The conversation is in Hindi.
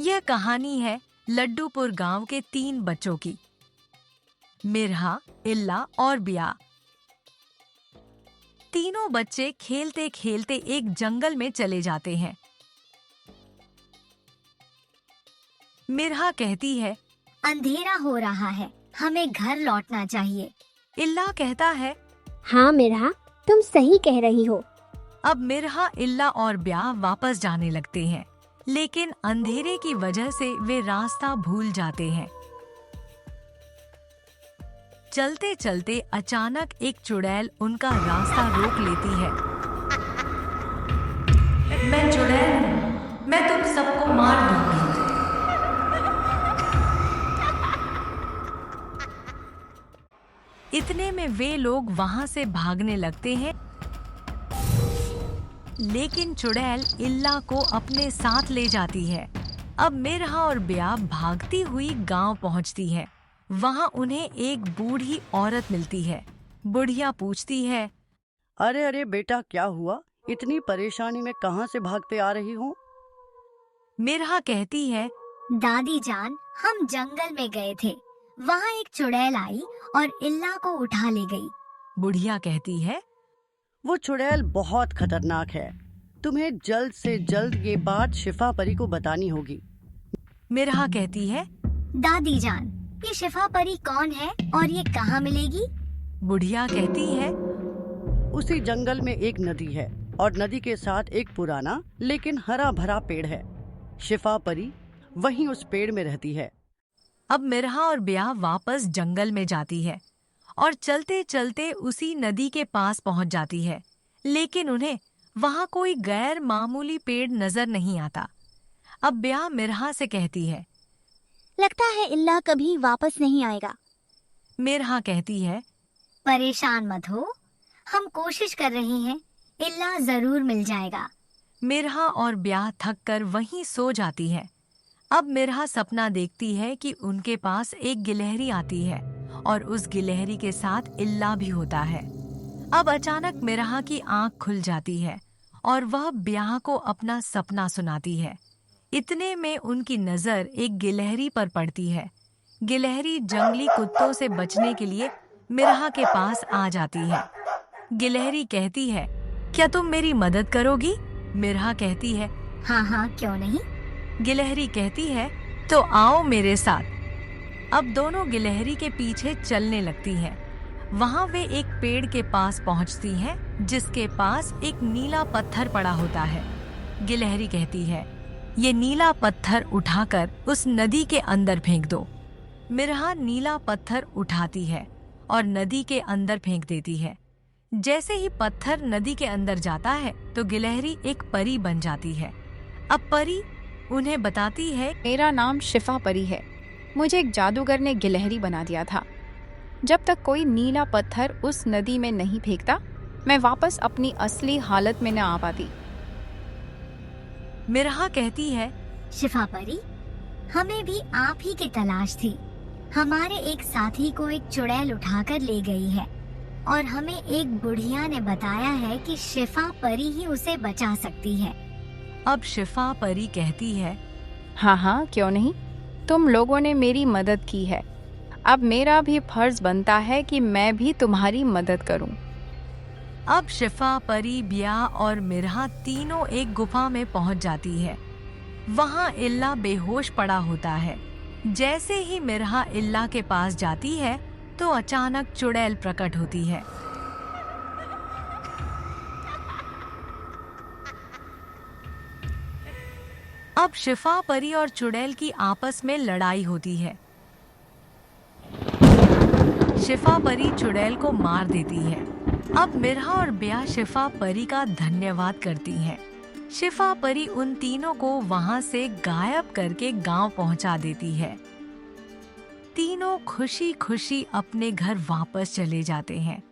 यह कहानी है लड्डूपुर गांव के 3 बच्चों की, मिरहा, इल्ला और बिया। तीनों बच्चे खेलते खेलते एक जंगल में चले जाते हैं। मिरहा कहती है, अंधेरा हो रहा है, हमें घर लौटना चाहिए। इल्ला कहता है, हाँ मिरहा, तुम सही कह रही हो। अब मिरहा, इल्ला और ब्या वापस जाने लगते हैं, लेकिन अंधेरे की वजह से वे रास्ता भूल जाते हैं। चलते चलते अचानक एक चुड़ैल उनका रास्ता रोक लेती है। मैं चुड़ैल हूँ, मैं तुम सबको मार दूंगी। इतने में वे लोग वहां से भागने लगते हैं, लेकिन चुड़ैल इल्ला को अपने साथ ले जाती है। अब मिरहा और ब्या भागती हुई गांव पहुंचती है। वहां उन्हें एक बूढ़ी औरत मिलती है। बुढ़िया पूछती है, अरे अरे बेटा, क्या हुआ? इतनी परेशानी में कहाँ से भागते आ रही हो? मिरहा कहती है, दादी जान, हम जंगल में गए थे, वहाँ एक चुड़ैल आई और इल्ला को उठा ले गई। बुढ़िया कहती है, वो चुड़ैल बहुत खतरनाक है, तुम्हें जल्द से जल्द ये बात शिफा परी को बतानी होगी। मिरहा कहती है, दादी जान, ये शिफा परी कौन है और ये कहाँ मिलेगी? बुढ़िया कहती है, उसी जंगल में एक नदी है और नदी के साथ एक पुराना लेकिन हरा भरा पेड़ है। शिफा परी वहीं उस पेड़ में रहती है। अब मिरहा और ब्या वापस जंगल में जाती है और चलते चलते उसी नदी के पास पहुंच जाती है, लेकिन उन्हें वहां कोई गैर मामूली पेड़ नजर नहीं आता। अब ब्या मिरहा से कहती है, लगता है इल्ला कभी वापस नहीं आएगा। मिरहा कहती है, परेशान मत हो, हम कोशिश कर रहे हैं, इल्ला जरूर मिल जाएगा। मिरहा और ब्या थक कर वहीं सो जाती है। अब मिरहा सपना देखती है कि उनके पास एक गिलहरी आती है और उस गिलहरी के साथ इल्ला भी होता है। अब अचानक मिरहा की आंख खुल जाती है और वह ब्याह को अपना सपना सुनाती है। इतने में उनकी नजर एक गिलहरी पर पड़ती है। गिलहरी जंगली कुत्तों से बचने के लिए मिरहा के पास आ जाती है। गिलहरी कहती है, क्या तुम मेरी मदद करोगी? मिरहा कहती है, हाँ हाँ, क्यों नहीं। गिलहरी कहती है, तो आओ मेरे साथ। अब दोनों गिलहरी के पीछे चलने लगती है। वहां वे एक पेड़ के पास पहुंचती हैं, जिसके पास एक नीला पत्थर पड़ा होता है। गिलहरी कहती है, ये नीला पत्थर उठाकर उस नदी के अंदर फेंक दो। मिरहा नीला पत्थर उठाती है और नदी के अंदर फेंक देती है। जैसे ही पत्थर नदी के अंदर जाता है तो गिलहरी एक परी बन जाती है। अब परी उन्हें बताती है, मेरा नाम शिफा परी है। मुझे एक जादूगर ने गिलहरी बना दिया था। जब तक कोई नीला पत्थर उस नदी में नहीं फेंकता, मैं वापस अपनी असली हालत में न आ पाती। मिरहा कहती है, शिफा परी, हमें भी आप ही की तलाश थी। हमारे एक साथी को एक चुड़ैल उठाकर ले गई है और हमें एक बुढ़िया ने बताया है कि शिफा परी ही उसे बचा सकती है। अब शिफा परी कहती है, हाँ हाँ, क्यों नहीं। तुम लोगों ने मेरी मदद की है, अब मेरा भी फर्ज बनता है कि मैं भी तुम्हारी मदद करूं। अब शिफा परी, ब्या और मिरहा तीनों एक गुफा में पहुंच जाती है। वहां इल्ला बेहोश पड़ा होता है। जैसे ही मिरहा इल्ला के पास जाती है तो अचानक चुड़ैल प्रकट होती है। अब शिफा परी और चुड़ैल की आपस में लड़ाई होती है। शिफा परी चुड़ैल को मार देती है। अब मिरहा और ब्या शिफा परी का धन्यवाद करती हैं। शिफा परी उन तीनों को वहां से गायब करके गांव पहुंचा देती है। तीनों खुशी खुशी अपने घर वापस चले जाते हैं।